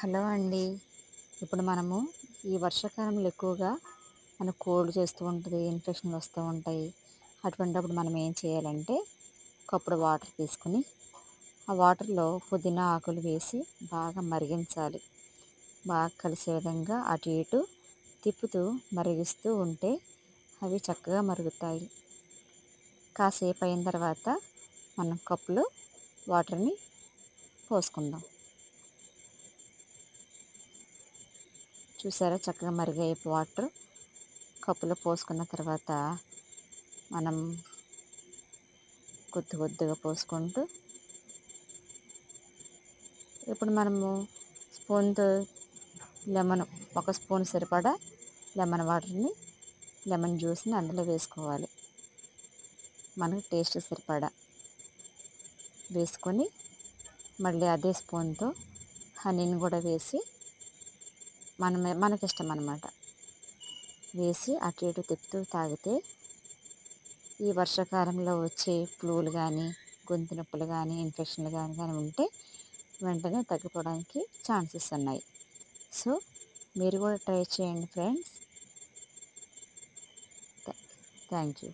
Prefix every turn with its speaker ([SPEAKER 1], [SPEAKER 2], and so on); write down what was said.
[SPEAKER 1] Hello అండి. ఇప్పుడు మనము ఈ వర్షాకాలంలో ఎక్కువగా మనకు కోల్డ్ చేస్తూ ఉంటుంది, ఇన్ఫెక్షన్లు వస్తూ ఉంటాయి. అటువంటప్పుడు మనం ఏం చేయాలంటే కప్పుడు వాటర్ తీసుకుని ఆ వాటర్లో పుదీనా ఆకులు వేసి బాగా మరిగించాలి. బాగా కలిసే విధంగా అటు ఇటు తిప్పుతూ మరిగిస్తూ ఉంటే అవి చక్కగా మరుగుతాయి. కాసేపు అయిన తర్వాత మనం కప్పులో వాటర్ని పోసుకుందాం. చూసారా, చక్కగా మరిగాయి వాటర్ కప్పులో పోసుకున్న తర్వాత మనం కొద్ది కొద్దిగా పోసుకుంటూ ఇప్పుడు మనము స్పూన్తో లెమన్, ఒక స్పూన్ సరిపడా లెమన్ జ్యూస్ని అందులో వేసుకోవాలి. మనకు టేస్ట్ సరిపడా వేసుకొని మళ్ళీ అదే స్పూన్తో హనీని కూడా వేసి మనకిష్టం అన్నమాట వేసి అటు ఇటు తిప్పుతూ తాగితే ఈ వర్షాకాలంలో వచ్చే ఫ్లూలు కానీ, గొంతు నొప్పులు కానీ, ఇన్ఫెక్షన్లు కానీ ఉంటే వెంటనే తగ్గిపోవడానికి ఛాన్సెస్ ఉన్నాయి. సో మీరు కూడా ట్రై చేయండి ఫ్రెండ్స్. Thank you.